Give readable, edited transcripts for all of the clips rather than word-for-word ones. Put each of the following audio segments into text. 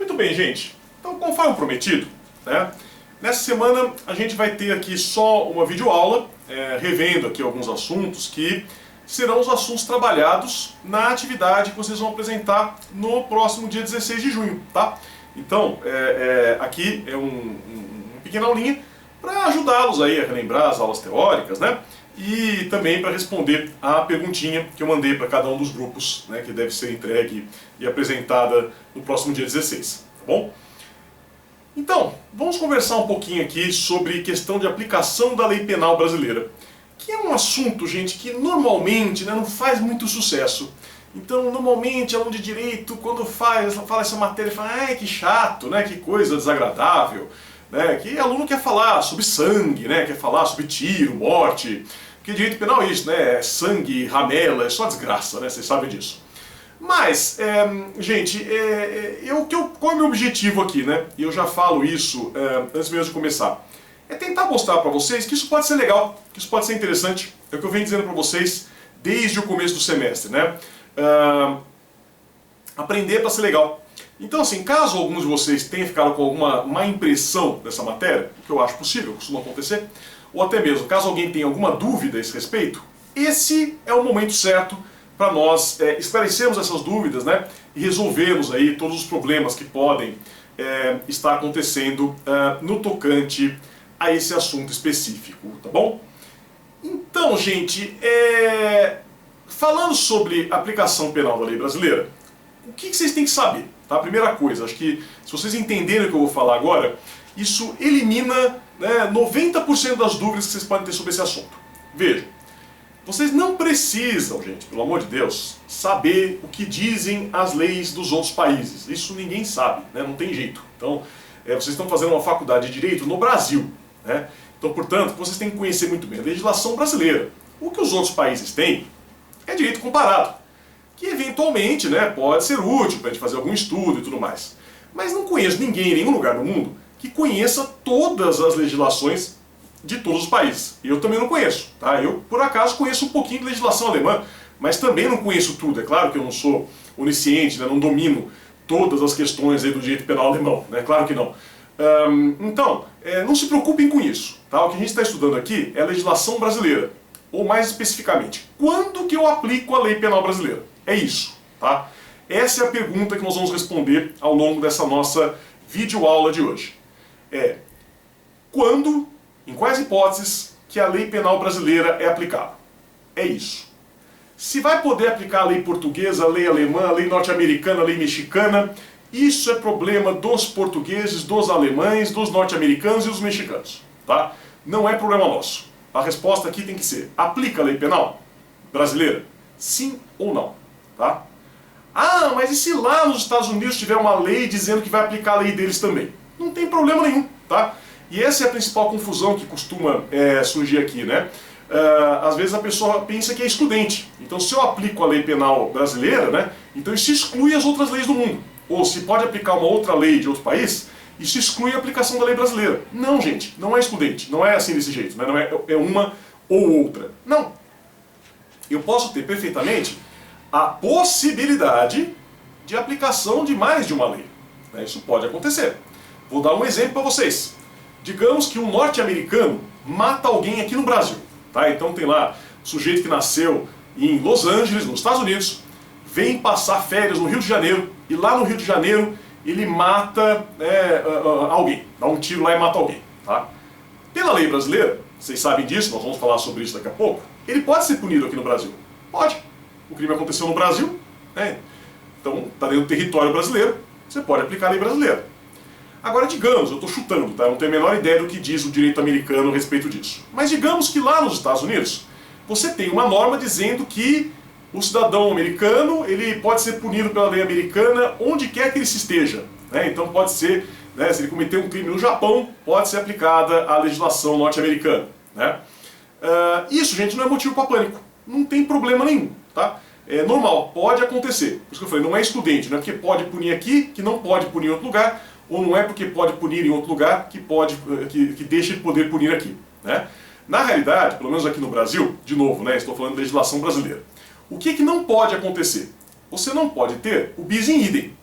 Muito bem, gente. Então, conforme prometido, né, nessa semana a gente vai ter aqui só uma videoaula, revendo aqui alguns assuntos que serão os assuntos trabalhados na atividade que vocês vão apresentar no próximo dia 16 de junho, tá? Então, aqui é uma pequena aulinha para ajudá-los aí a relembrar as aulas teóricas, né? E também para responder a perguntinha que eu mandei para cada um dos grupos, né, que deve ser entregue e apresentada no próximo dia 16, tá bom? Então, vamos conversar um pouquinho aqui sobre questão de aplicação da lei penal brasileira, que é um assunto, gente, que normalmente, né, não faz muito sucesso. Então, normalmente, aluno de direito, quando fala essa matéria, fala, ai, que chato, né, que coisa desagradável, né, que aluno quer falar sobre sangue, né, quer falar sobre tiro, morte, porque direito penal é isso, né, sangue, ramela, é só desgraça, né, vocês sabem disso. Mas, gente, qual é o meu objetivo aqui, né? E eu já falo isso antes mesmo de começar. É tentar mostrar para vocês que isso pode ser legal, que isso pode ser interessante. É o que eu venho dizendo para vocês desde o começo do semestre, né? Aprender para ser legal. Então, assim, caso alguns de vocês tenham ficado com alguma má impressão dessa matéria, o que eu acho possível, costuma acontecer, ou até mesmo caso alguém tenha alguma dúvida a esse respeito, esse é o momento certo para nós esclarecermos essas dúvidas, né, e resolvermos aí todos os problemas que podem estar acontecendo no tocante a esse assunto específico, tá bom? Então, gente, falando sobre aplicação penal da lei brasileira, o que vocês têm que saber? Tá? Primeira coisa, acho que se vocês entenderem o que eu vou falar agora, isso elimina, né, 90% das dúvidas que vocês podem ter sobre esse assunto. Vejam. Vocês não precisam, gente, pelo amor de Deus, saber o que dizem as leis dos outros países. Isso ninguém sabe, né? Não tem jeito. Então, vocês estão fazendo uma faculdade de Direito no Brasil, né? Então, portanto, vocês têm que conhecer muito bem a legislação brasileira. O que os outros países têm é direito comparado, que eventualmente, né, pode ser útil para a gente fazer algum estudo e tudo mais. Mas não conheço ninguém em nenhum lugar do mundo que conheça todas as legislações de todos os países. Eu também não conheço, tá? Eu, por acaso, conheço um pouquinho de legislação alemã, mas também não conheço tudo. É claro que eu não sou onisciente, né? Não domino todas as questões aí do direito penal alemão, né? Claro que não. Então, não se preocupem com isso, tá? O que a gente está estudando aqui é a legislação brasileira, ou mais especificamente, quando que eu aplico a lei penal brasileira? É isso, tá? Essa é a pergunta que nós vamos responder ao longo dessa nossa videoaula de hoje. Quando, em quais hipóteses, que a lei penal brasileira é aplicável? É isso. Se vai poder aplicar a lei portuguesa, a lei alemã, a lei norte-americana, a lei mexicana, isso é problema dos portugueses, dos alemães, dos norte-americanos e dos mexicanos, tá? Não é problema nosso. A resposta aqui tem que ser: aplica a lei penal brasileira? Sim ou não, tá? Ah, mas e se lá nos Estados Unidos tiver uma lei dizendo que vai aplicar a lei deles também? Não tem problema nenhum, tá? E essa é a principal confusão que costuma surgir aqui, né? Às vezes a pessoa pensa que é excludente. Então, se eu aplico a lei penal brasileira, né, então isso exclui as outras leis do mundo. Ou se pode aplicar uma outra lei de outro país, isso exclui a aplicação da lei brasileira. Não, gente, não é excludente. Não é assim desse jeito, né? Não é uma ou outra. Não. Eu posso ter perfeitamente a possibilidade de aplicação de mais de uma lei, né? Isso pode acontecer. Vou dar um exemplo para vocês. Digamos que um norte-americano mata alguém aqui no Brasil, tá? Então tem lá um sujeito que nasceu em Los Angeles, nos Estados Unidos, vem passar férias no Rio de Janeiro, e lá no Rio de Janeiro ele mata alguém, dá um tiro lá e mata alguém, tá? Pela lei brasileira, vocês sabem disso, nós vamos falar sobre isso daqui a pouco, ele pode ser punido aqui no Brasil. Pode. O crime aconteceu no Brasil, né? Então está dentro do território brasileiro, você pode aplicar a lei brasileira. Agora, digamos, eu estou chutando, tá? Eu não tenho a menor ideia do que diz o direito americano a respeito disso. Mas digamos que lá nos Estados Unidos, você tem uma norma dizendo que o cidadão americano ele pode ser punido pela lei americana onde quer que ele se esteja, né? Então pode ser, né, se ele cometer um crime no Japão, pode ser aplicada a legislação norte-americana, né? Isso, gente, não é motivo para pânico. Não tem problema nenhum, tá? É normal, pode acontecer. Por isso que eu falei, não é excludente, não é porque pode punir aqui que não pode punir em outro lugar, ou não é porque pode punir em outro lugar que deixa de poder punir aqui, né? Na realidade, pelo menos aqui no Brasil, de novo, né, estou falando de legislação brasileira, o que não pode acontecer? Você não pode ter o bis in idem.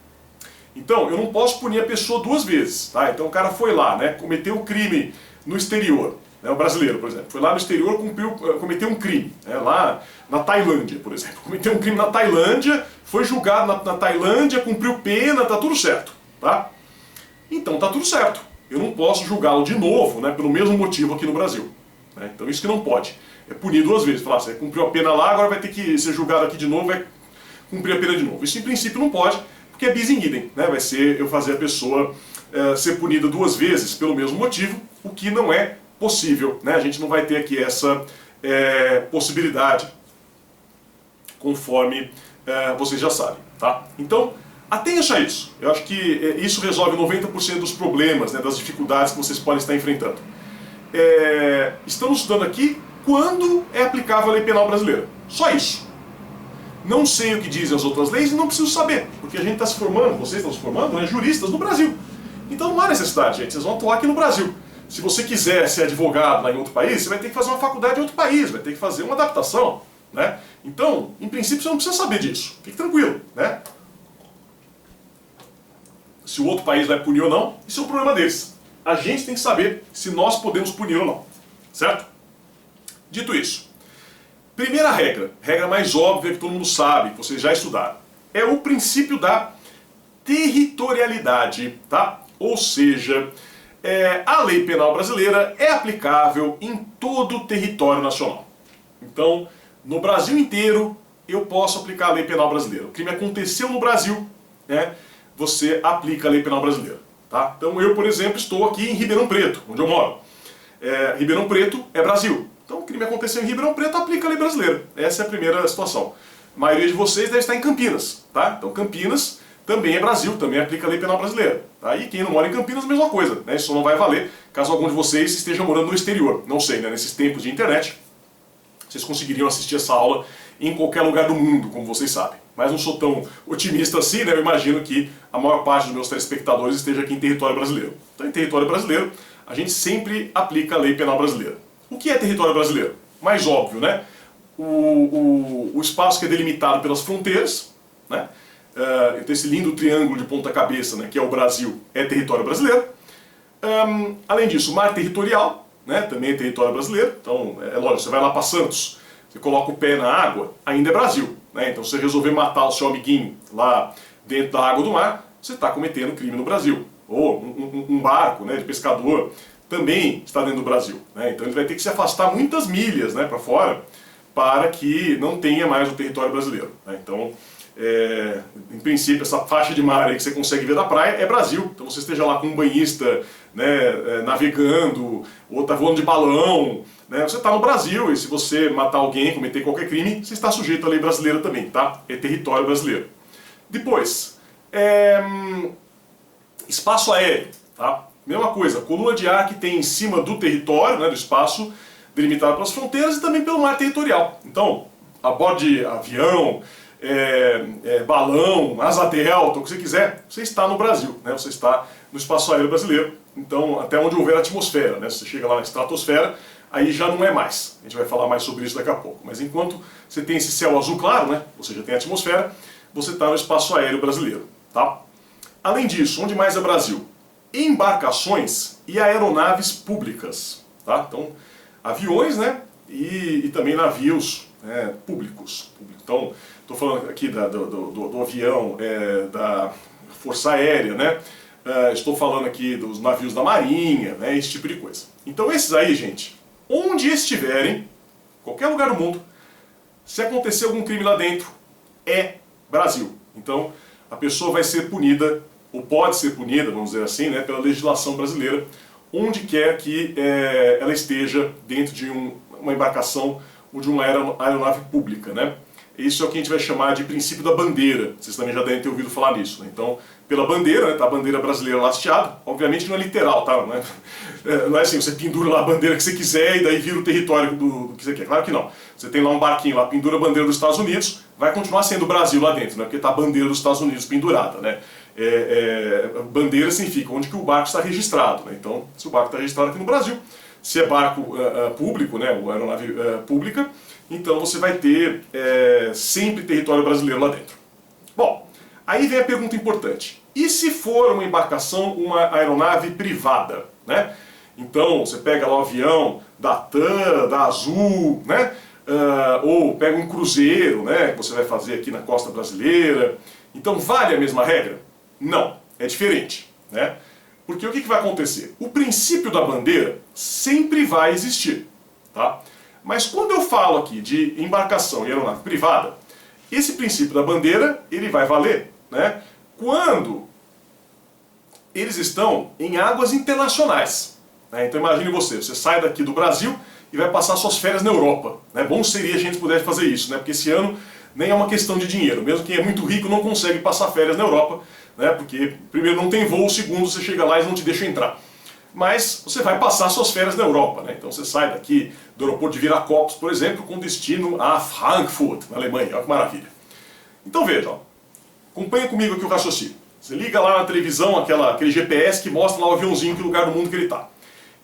Então, eu não posso punir a pessoa duas vezes, tá? Então o cara foi lá, né, cometeu um crime no exterior, né, o brasileiro, por exemplo, foi lá no exterior, cometeu um crime, né, lá na Tailândia, por exemplo, cometeu um crime na Tailândia, foi julgado na Tailândia, cumpriu pena, tá tudo certo, tá? Então tá tudo certo, eu não posso julgá-lo de novo, né, pelo mesmo motivo aqui no Brasil, né? Então isso que não pode, é punir duas vezes, falar, você cumpriu a pena lá, agora vai ter que ser julgado aqui de novo, vai cumprir a pena de novo. Isso em princípio não pode, porque é bis in idem, né? Vai ser eu fazer a pessoa ser punida duas vezes pelo mesmo motivo, o que não é possível, né? A gente não vai ter aqui essa possibilidade, conforme vocês já sabem, tá? Então, atenha-se a isso. Eu acho que isso resolve 90% dos problemas, né, das dificuldades que vocês podem estar enfrentando. Estamos estudando aqui quando é aplicável a lei penal brasileira. Só isso. Não sei o que dizem as outras leis e não preciso saber, porque a gente está se formando, vocês estão se formando, né, juristas no Brasil. Então não há necessidade, gente, vocês vão atuar aqui no Brasil. Se você quiser ser advogado lá em outro país, você vai ter que fazer uma faculdade em outro país, vai ter que fazer uma adaptação, né? Então, em princípio, você não precisa saber disso. Fique tranquilo, né? Se o outro país vai punir ou não, isso é um problema deles. A gente tem que saber se nós podemos punir ou não, certo? Dito isso, primeira regra mais óbvia que todo mundo sabe, que vocês já estudaram, é o princípio da territorialidade, tá? Ou seja, a lei penal brasileira é aplicável em todo o território nacional. Então, no Brasil inteiro, eu posso aplicar a lei penal brasileira. O crime aconteceu no Brasil, né? Você aplica a lei penal brasileira, tá? Então eu, por exemplo, estou aqui em Ribeirão Preto, onde eu moro. Ribeirão Preto é Brasil. Então o crime aconteceu em Ribeirão Preto, aplica a lei brasileira. Essa é a primeira situação. A maioria de vocês deve estar em Campinas, tá? Então Campinas também é Brasil, também aplica a lei penal brasileira. Tá? E quem não mora em Campinas, a mesma coisa, né? Isso não vai valer caso algum de vocês esteja morando no exterior. Não sei, né? Nesses tempos de internet, vocês conseguiriam assistir essa aula em qualquer lugar do mundo, como vocês sabem. Mas não sou tão otimista assim, né? Eu imagino que a maior parte dos meus telespectadores esteja aqui em território brasileiro. Então, em território brasileiro, a gente sempre aplica a lei penal brasileira. O que é território brasileiro? Mais óbvio, né? O espaço que é delimitado pelas fronteiras, né? Então esse lindo triângulo de ponta cabeça, né, que é o Brasil, é território brasileiro. Além disso, o mar territorial, né, também é território brasileiro. Então, é lógico, você vai lá para Santos, você coloca o pé na água, ainda é Brasil, né? Então, se você resolver matar o seu amiguinho lá dentro da água do mar, você está cometendo crime no Brasil. Ou um barco, né, de pescador também está dentro do Brasil, né? Então ele vai ter que se afastar muitas milhas, né, para fora para que não tenha mais o território brasileiro, né? Então, em princípio, essa faixa de mar aí que você consegue ver da praia é Brasil. Então você esteja lá com um banhista, né, navegando, ou está voando de balão, né, você está no Brasil, e se você matar alguém, cometer qualquer crime, você está sujeito à lei brasileira também, tá? É território brasileiro. Depois, espaço aéreo, tá? Mesma coisa, coluna de ar que tem em cima do território, né, do espaço delimitado pelas fronteiras e também pelo mar territorial. Então, a bordo de avião, balão, asa delta, o que você quiser, você está no Brasil, né? Você está no espaço aéreo brasileiro, então até onde houver atmosfera, né? Se você chega lá na estratosfera, aí já não é mais. A gente vai falar mais sobre isso daqui a pouco. Mas enquanto você tem esse céu azul claro, né? Você já tem atmosfera, você está no espaço aéreo brasileiro, tá? Além disso, onde mais é Brasil? Embarcações e aeronaves públicas, tá? Então, aviões, né? E também navios públicos. Então, estou falando aqui do avião, da Força Aérea, né? Estou falando aqui dos navios da Marinha, né? Esse tipo de coisa. Então esses aí, gente, onde estiverem, qualquer lugar do mundo, se acontecer algum crime lá dentro, é Brasil. Então a pessoa vai ser punida, ou pode ser punida, vamos dizer assim, né? Pela legislação brasileira, onde quer que ela esteja dentro de uma embarcação ou de uma aeronave pública, né? Isso é o que a gente vai chamar de princípio da bandeira. Vocês também já devem ter ouvido falar nisso, né? Então, pela bandeira, né, tá a bandeira brasileira lá hasteada, obviamente não é literal, tá? Não é assim, você pendura lá a bandeira que você quiser e daí vira o território do que você quer. Claro que não. Você tem lá um barquinho lá, pendura a bandeira dos Estados Unidos, vai continuar sendo o Brasil lá dentro, né? Porque tá a bandeira dos Estados Unidos pendurada, né? Bandeira significa onde que o barco está registrado, né? Então, se o barco está registrado aqui no Brasil, se é barco público, né, ou aeronave pública, então você vai ter sempre território brasileiro lá dentro. Bom, aí vem a pergunta importante. E se for uma embarcação, uma aeronave privada, né? Então você pega lá o avião da TAM, da Azul, né? Ou pega um cruzeiro, né? Que você vai fazer aqui na costa brasileira. Então vale a mesma regra? Não, é diferente, né? Porque o que vai acontecer? O princípio da bandeira sempre vai existir, tá? Mas quando eu falo aqui de embarcação e aeronave privada, esse princípio da bandeira, ele vai valer, né? Quando eles estão em águas internacionais, né? Então imagine você sai daqui do Brasil e vai passar suas férias na Europa, né? Bom seria a gente pudesse fazer isso, né? Porque esse ano nem é uma questão de dinheiro, mesmo quem é muito rico não consegue passar férias na Europa, né? Porque primeiro não tem voo, segundo você chega lá e eles não te deixam entrar. Mas você vai passar suas férias na Europa, né? Então você sai daqui do aeroporto de Viracopos, por exemplo, com destino a Frankfurt, na Alemanha. Olha que maravilha. Então veja, ó, acompanha comigo aqui o raciocínio. Você liga lá na televisão aquele GPS que mostra lá o aviãozinho, que lugar do mundo que ele está.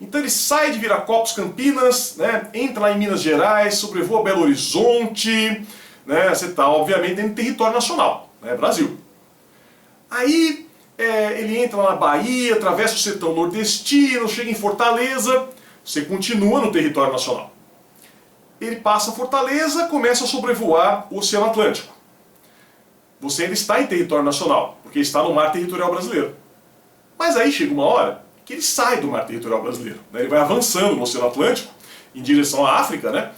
Então ele sai de Viracopos, Campinas, né? Entra lá em Minas Gerais, sobrevoa Belo Horizonte, né? Você está obviamente dentro do território nacional, né? Brasil. Aí ele entra lá na Bahia, atravessa o sertão nordestino, chega em Fortaleza, você continua no território nacional. Ele passa Fortaleza, começa a sobrevoar o Oceano Atlântico. Você ainda está em território nacional, porque está no mar territorial brasileiro. Mas aí chega uma hora que ele sai do mar territorial brasileiro, né? Ele vai avançando no Oceano Atlântico, em direção à África, né?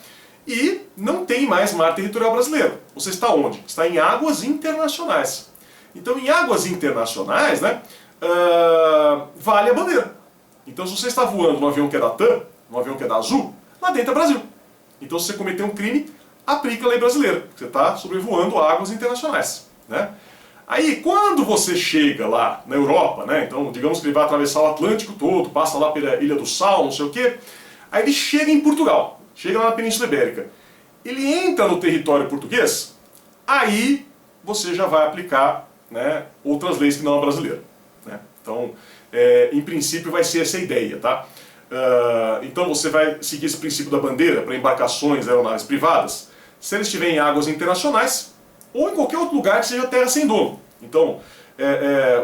E não tem mais mar territorial brasileiro. Você está onde? Está em águas internacionais. Então, em águas internacionais, né, vale a bandeira. Então, se você está voando num avião que é da TAM, num avião que é da Azul, lá dentro é Brasil. Então, se você cometer um crime, aplica a lei brasileira. Você está sobrevoando águas internacionais, né? Aí, quando você chega lá na Europa, né, então, digamos que ele vai atravessar o Atlântico todo, passa lá pela Ilha do Sal, não sei o quê, aí ele chega em Portugal, chega lá na Península Ibérica. Ele entra no território português, aí você já vai aplicar, né, outras leis que não a brasileira, né? Então, em princípio vai ser essa a ideia, tá? Então você vai seguir esse princípio da bandeira para embarcações, aeronaves privadas, se eles estiverem em águas internacionais ou em qualquer outro lugar que seja terra sem dono. Então,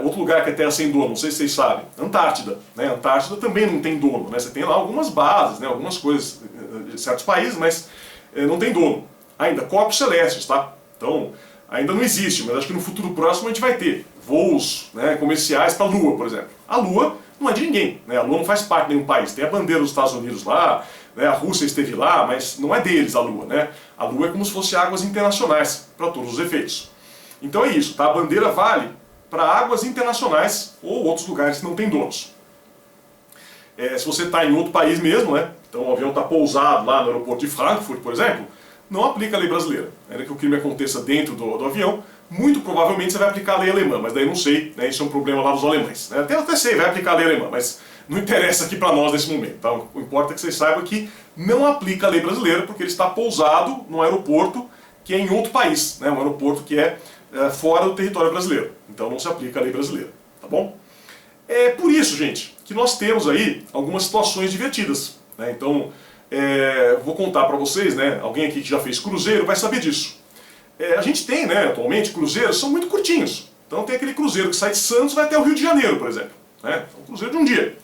outro lugar que é terra sem dono, não sei se vocês sabem, Antártida, né? Antártida também não tem dono, né? Você tem lá algumas bases, né, algumas coisas de certos países, mas não tem dono. Ainda, corpos celestes, tá? Então, ainda não existe, mas acho que no futuro próximo a gente vai ter voos, né, comerciais para a Lua, por exemplo. A Lua não é de ninguém, né? A Lua não faz parte de nenhum país. Tem a bandeira dos Estados Unidos lá, né? A Rússia esteve lá, mas não é deles a Lua, né? A Lua é como se fosse águas internacionais, para todos os efeitos. Então é isso, tá? A bandeira vale para águas internacionais ou outros lugares que não tem donos. Se você está em outro país mesmo, né? Então o avião está pousado lá no aeroporto de Frankfurt, por exemplo, não aplica a lei brasileira. Ainda que o crime aconteça dentro do avião, muito provavelmente você vai aplicar a lei alemã, mas daí não sei, né? Isso é um problema lá dos alemães, né? Até sei, vai aplicar a lei alemã, mas não interessa aqui para nós nesse momento, tá? O importa é que vocês saibam que não aplica a lei brasileira, porque ele está pousado num aeroporto que é em outro país, né? Um aeroporto que é fora do território brasileiro. Então não se aplica a lei brasileira, tá bom? É por isso, gente, que nós temos aí algumas situações divertidas, né? Então, vou contar para vocês, né? Alguém aqui que já fez cruzeiro vai saber disso. A gente tem, né, atualmente, cruzeiros são muito curtinhos. Então tem aquele cruzeiro que sai de Santos e vai até o Rio de Janeiro, por exemplo, né? É um cruzeiro de um dia.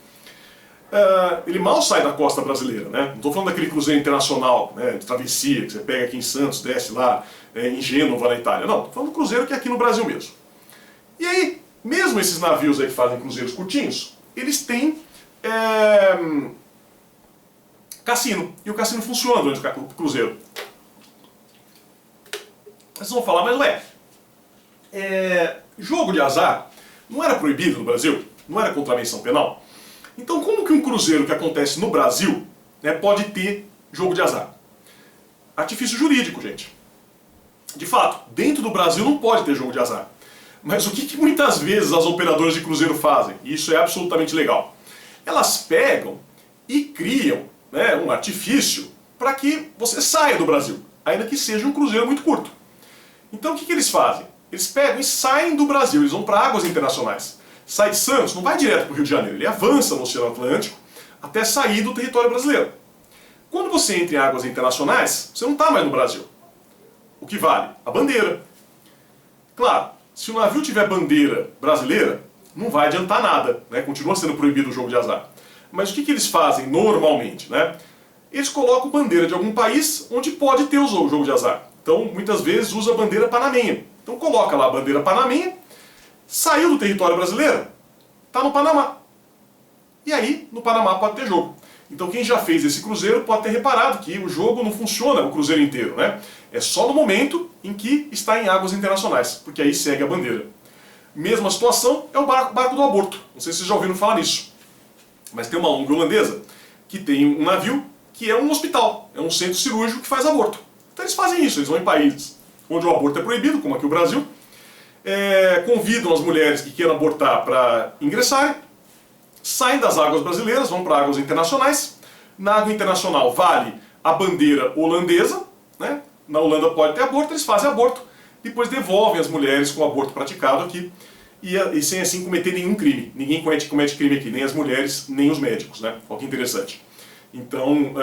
Ele mal sai da costa brasileira, né? Não estou falando daquele cruzeiro internacional, né, de travessia, que você pega aqui em Santos, desce lá em Gênova, na Itália. Não, estou falando do cruzeiro que é aqui no Brasil mesmo. E aí, mesmo esses navios aí que fazem cruzeiros curtinhos, eles têm cassino. E o cassino funciona durante o cruzeiro. Vocês vão falar, mas ué, jogo de azar não era proibido no Brasil? Não era contravenção penal? Então como que um cruzeiro que acontece no Brasil, né, pode ter jogo de azar? Artifício jurídico, gente. De fato, dentro do Brasil não pode ter jogo de azar. Mas o que muitas vezes as operadoras de cruzeiro fazem? E isso é absolutamente legal. Elas pegam e criam, né, um artifício para que você saia do Brasil, ainda que seja um cruzeiro muito curto. Então o que eles fazem? Eles pegam e saem do Brasil, eles vão para águas internacionais. Sai de Santos, não vai direto para o Rio de Janeiro, ele avança no Oceano Atlântico até sair do território brasileiro. Quando você entra em águas internacionais, você não está mais no Brasil. O que vale? A bandeira. Claro, se o navio tiver bandeira brasileira, não vai adiantar nada, né? Continua sendo proibido o jogo de azar. Mas o que eles fazem normalmente, né? Eles colocam bandeira de algum país onde pode ter o jogo de azar. Então, muitas vezes, usa a bandeira panamenha. Então, coloca lá a bandeira panamenha, saiu do território brasileiro, está no Panamá. E aí, no Panamá pode ter jogo. Então, quem já fez esse cruzeiro pode ter reparado que o jogo não funciona o cruzeiro inteiro, né? É só no momento em que está em águas internacionais, porque aí segue a bandeira. Mesma situação é o barco do aborto. Não sei se vocês já ouviram falar nisso. Mas tem uma ONG holandesa que tem um navio que é um hospital, é um centro cirúrgico que faz aborto. Então eles fazem isso, eles vão em países onde o aborto é proibido, como aqui o Brasil, convidam as mulheres que queiram abortar para ingressarem, saem das águas brasileiras, vão para águas internacionais. Na água internacional vale a bandeira holandesa, né? Na Holanda pode ter aborto, eles fazem aborto, depois devolvem as mulheres com o aborto praticado aqui e sem assim cometer nenhum crime. Ninguém comete crime aqui, nem as mulheres, nem os médicos, né? Olha que interessante. Então,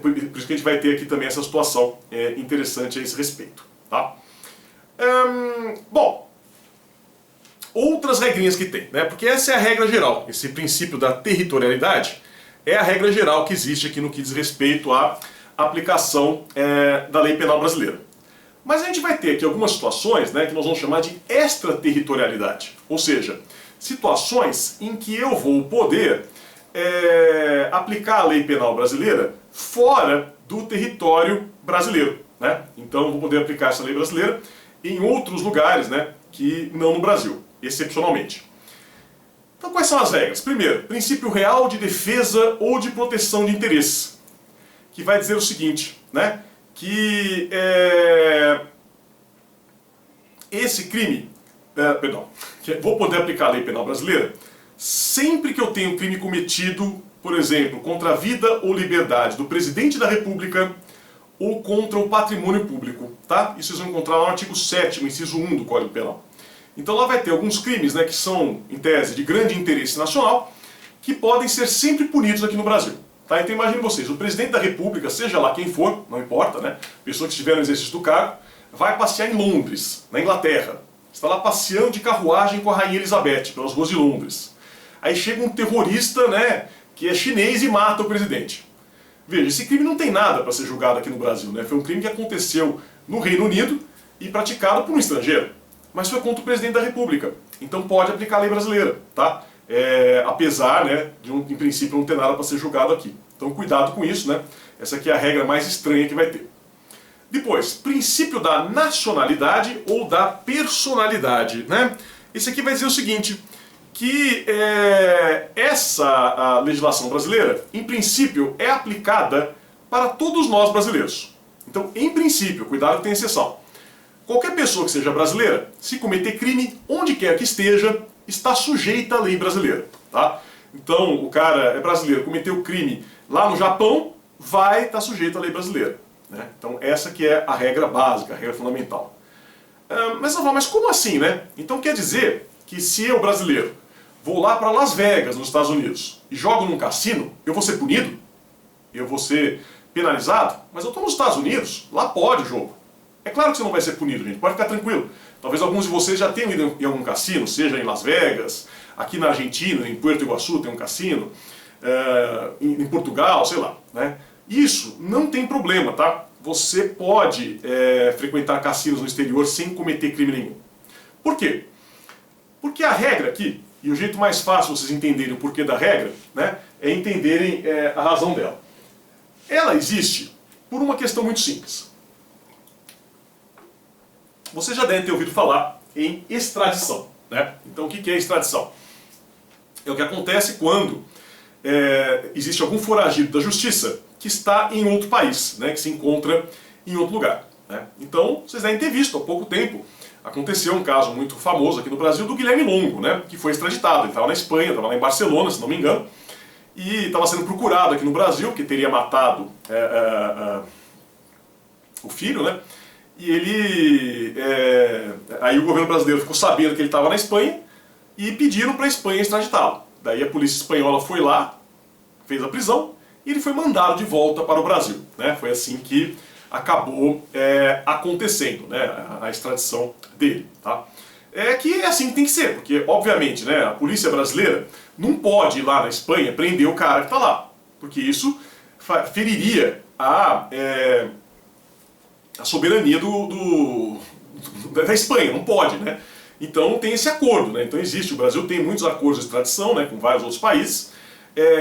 por isso que a gente vai ter aqui também essa situação interessante a esse respeito. Tá? Bom, outras regrinhas que tem, né? Porque essa é a regra geral, esse princípio da territorialidade é a regra geral que existe aqui no que diz respeito à aplicação da lei penal brasileira. Mas a gente vai ter aqui algumas situações, né, que nós vamos chamar de extraterritorialidade, ou seja, situações em que eu vou poder aplicar a lei penal brasileira fora do território brasileiro, né? Então eu vou poder aplicar essa lei brasileira em outros lugares, né, que não no Brasil, excepcionalmente. Então quais são as regras? Primeiro, princípio real de defesa ou de proteção de interesse, que vai dizer o seguinte, né, que esse crime, que vou poder aplicar a lei penal brasileira sempre que eu tenho um crime cometido, por exemplo, contra a vida ou liberdade do presidente da República ou contra o patrimônio público, tá? Isso vocês vão encontrar lá no artigo 7º, inciso 1 do Código Penal. Então lá vai ter alguns crimes, né, que são, em tese, de grande interesse nacional, que podem ser sempre punidos aqui no Brasil. Tá? Então imagine vocês, o presidente da República, seja lá quem for, não importa, né, pessoa que estiver no exercício do cargo, vai passear em Londres, na Inglaterra. Está lá passeando de carruagem com a Rainha Elizabeth, pelas ruas de Londres. Aí chega um terrorista, né, que é chinês e mata o presidente. Veja, esse crime não tem nada para ser julgado aqui no Brasil, né? Foi um crime que aconteceu no Reino Unido e praticado por um estrangeiro. Mas foi contra o presidente da República. Então pode aplicar a lei brasileira, tá? Apesar, né, de em princípio não ter nada para ser julgado aqui. Então cuidado com isso, né? Essa aqui é a regra mais estranha que vai ter. Depois, princípio da nacionalidade ou da personalidade, né? Esse aqui vai dizer o seguinte, que essa legislação brasileira, em princípio, é aplicada para todos nós brasileiros. Então, em princípio, cuidado que tem exceção. Qualquer pessoa que seja brasileira, se cometer crime onde quer que esteja, está sujeita à lei brasileira. Tá? Então, o cara é brasileiro, cometeu crime lá no Japão, vai estar sujeito à lei brasileira. Né? Então, essa que é a regra básica, a regra fundamental. Mas como assim, né? Então quer dizer que se eu, brasileiro, vou lá para Las Vegas, nos Estados Unidos, e jogo num cassino, eu vou ser punido? Eu vou ser penalizado? Mas eu estou nos Estados Unidos, lá pode o jogo. É claro que você não vai ser punido, gente, pode ficar tranquilo. Talvez alguns de vocês já tenham ido em algum cassino, seja em Las Vegas, aqui na Argentina, em Puerto Iguaçu tem um cassino, em Portugal, sei lá. Né? Isso não tem problema, tá? Você pode frequentar cassinos no exterior sem cometer crime nenhum. Por quê? Porque a regra aqui, e o jeito mais fácil vocês entenderem o porquê da regra, né, é entenderem a razão dela. Ela existe por uma questão muito simples. Você já deve ter ouvido falar em extradição. Né? Então o que é extradição? É o que acontece quando existe algum foragido da justiça que está em outro país, né, que se encontra em outro lugar. Né? Então vocês devem ter visto há pouco tempo, aconteceu um caso muito famoso aqui no Brasil do Guilherme Longo, né, que foi extraditado. Ele estava na Espanha, estava lá em Barcelona, se não me engano, e estava sendo procurado aqui no Brasil, porque teria matado o filho, né? E ele, aí o governo brasileiro ficou sabendo que ele estava na Espanha e pediram para a Espanha extraditá-lo. Daí a polícia espanhola foi lá, fez a prisão e ele foi mandado de volta para o Brasil. Né? Foi assim que acabou acontecendo, né, a extradição dele, tá? É que é assim que tem que ser, porque obviamente, né, a polícia brasileira não pode ir lá na Espanha prender o cara que está lá, porque isso feriria a soberania da Espanha, não pode, né? Então tem esse acordo, né? Então existe, o Brasil tem muitos acordos de extradição, né, com vários outros países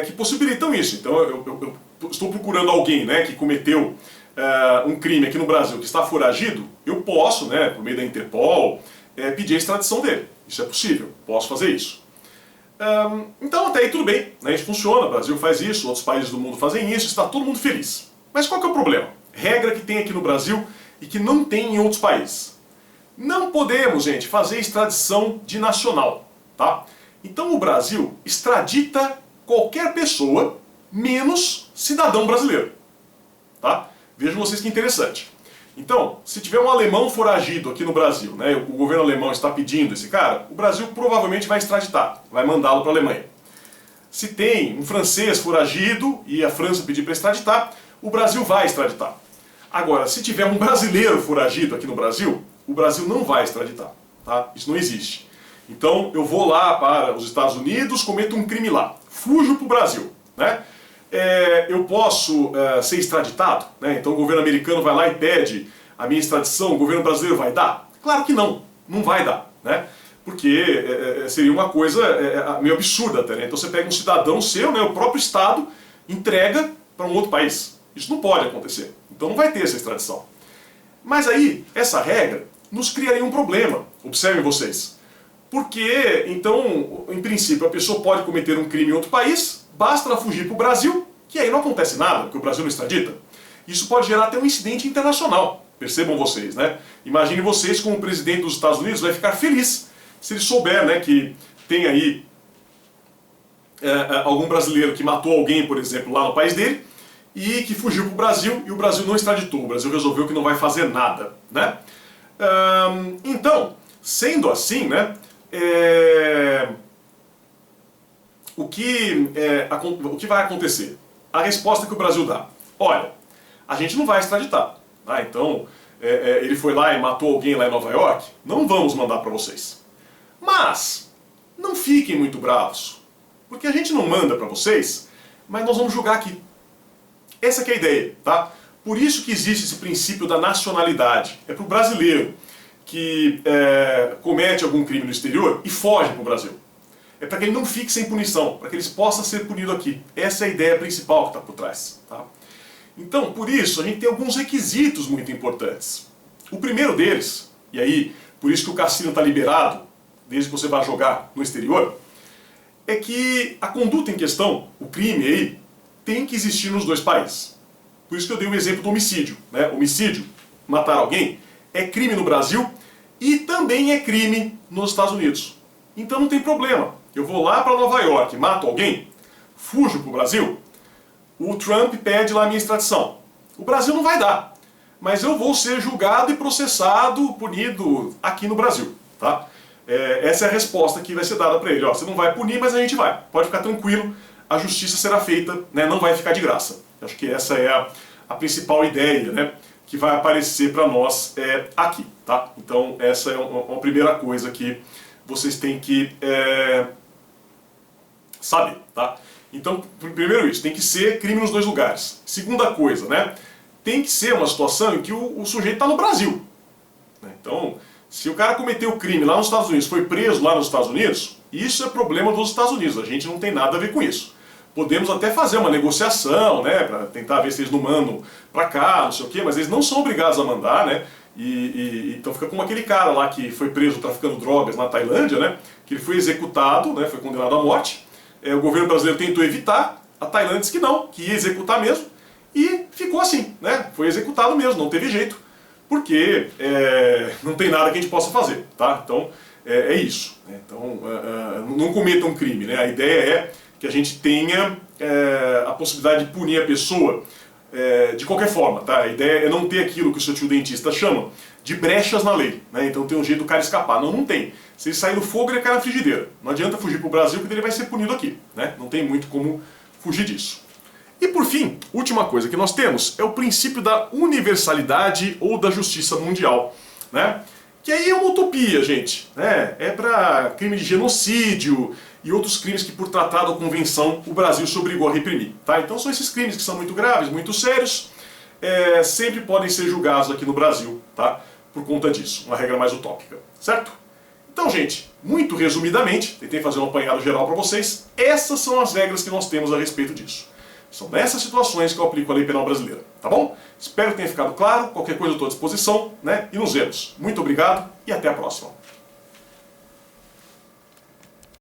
que possibilitam isso. Então eu estou procurando alguém, né, que cometeu um crime aqui no Brasil, que está foragido, eu posso, né, por meio da Interpol, pedir a extradição dele. Isso é possível, posso fazer isso. Então até aí tudo bem, né, isso funciona, o Brasil faz isso, outros países do mundo fazem isso, está todo mundo feliz. Mas qual que é o problema? Regra que tem aqui no Brasil e que não tem em outros países. Não podemos, gente, fazer extradição de nacional, tá? Então o Brasil extradita qualquer pessoa, menos cidadão brasileiro, tá? Vejam vocês que interessante. Então, se tiver um alemão foragido aqui no Brasil, né, o governo alemão está pedindo esse cara, o Brasil provavelmente vai extraditar, vai mandá-lo para a Alemanha. Se tem um francês foragido e a França pedir para extraditar, o Brasil vai extraditar. Agora, se tiver um brasileiro foragido aqui no Brasil, o Brasil não vai extraditar, tá? Isso não existe. Então, eu vou lá para os Estados Unidos, cometo um crime lá, fujo para o Brasil, né? Eu posso ser extraditado, né? Então o governo americano vai lá e pede a minha extradição, o governo brasileiro vai dar? Claro que não, não vai dar, né? Porque seria uma coisa meio absurda até, né? Então você pega um cidadão seu, né, o próprio Estado, entrega para um outro país. Isso não pode acontecer, então não vai ter essa extradição. Mas aí, essa regra nos criaria um problema, observem vocês. Porque, então, em princípio, a pessoa pode cometer um crime em outro país, basta ela fugir para o Brasil, que aí não acontece nada, porque o Brasil não extradita. Isso pode gerar até um incidente internacional, percebam vocês, né? Imagine vocês como o presidente dos Estados Unidos vai ficar feliz se ele souber, né, que tem aí algum brasileiro que matou alguém, por exemplo, lá no país dele, e que fugiu para o Brasil, e o Brasil não extraditou, o Brasil resolveu que não vai fazer nada, né? Então, sendo assim, né, o que vai acontecer? A resposta que o Brasil dá: olha, a gente não vai extraditar, tá? Então, ele foi lá e matou alguém lá em Nova York, não vamos mandar para vocês. Mas, não fiquem muito bravos, porque a gente não manda para vocês, mas nós vamos julgar aqui. Essa que é a ideia, tá? Por isso que existe esse princípio da nacionalidade. É para o brasileiro que comete algum crime no exterior e foge para o Brasil. É para que ele não fique sem punição, para que ele possa ser punido aqui. Essa é a ideia principal que está por trás, tá? Então, por isso, a gente tem alguns requisitos muito importantes. O primeiro deles, e aí, por isso que o cassino está liberado, desde que você vá jogar no exterior, é que a conduta em questão, o crime aí, tem que existir nos dois países. Por isso que eu dei o exemplo do homicídio, né? Homicídio, matar alguém, é crime no Brasil e também é crime nos Estados Unidos. Então não tem problema. Eu vou lá para Nova York, mato alguém, fujo para o Brasil, o Trump pede lá a minha extradição. O Brasil não vai dar, mas eu vou ser julgado e processado, punido aqui no Brasil, tá? Essa é a resposta que vai ser dada para ele. Ó, você não vai punir, mas a gente vai. Pode ficar tranquilo, a justiça será feita, né? Não vai ficar de graça. Acho que essa é a principal ideia, né, que vai aparecer para nós aqui, tá? Então essa é uma primeira coisa que vocês têm que saber, tá? Então, primeiro isso, tem que ser crime nos dois lugares. Segunda coisa, né, tem que ser uma situação em que o sujeito está no Brasil, né? Então, se o cara cometeu o crime lá nos Estados Unidos, foi preso lá nos Estados Unidos, isso é problema dos Estados Unidos, a gente não tem nada a ver com isso. Podemos até fazer uma negociação, né, para tentar ver se eles não mandam para cá, não sei o quê, mas eles não são obrigados a mandar, né? Então fica como aquele cara lá que foi preso traficando drogas na Tailândia, né? Que ele foi executado, né? Foi condenado à morte. O governo brasileiro tentou evitar, a Tailândia disse que não, que ia executar mesmo, e ficou assim, né? Foi executado mesmo, não teve jeito, porque não tem nada que a gente possa fazer, tá? Então é isso, né? Então não cometam um crime, né? A ideia é que a gente tenha a possibilidade de punir a pessoa de qualquer forma, tá? A ideia é não ter aquilo que o seu tio dentista chama de brechas na lei, né? Então tem um jeito do cara escapar. Não, não tem. Se ele sair do fogo, ele cai na frigideira. Não adianta fugir para o Brasil, porque ele vai ser punido aqui, né? Não tem muito como fugir disso. E por fim, última coisa que nós temos é o princípio da universalidade ou da justiça mundial, né? Que aí é uma utopia, gente, né? É para crime de genocídio e outros crimes que por tratado ou convenção o Brasil se obrigou a reprimir, tá? Então são esses crimes que são muito graves, muito sérios, sempre podem ser julgados aqui no Brasil, tá? Por conta disso, uma regra mais utópica, certo? Então, gente, muito resumidamente, tentei fazer um apanhado geral para vocês, essas são as regras que nós temos a respeito disso. São nessas situações que eu aplico a lei penal brasileira, tá bom? Espero que tenha ficado claro, qualquer coisa eu estou à disposição, né? E nos vemos. Muito obrigado e até a próxima.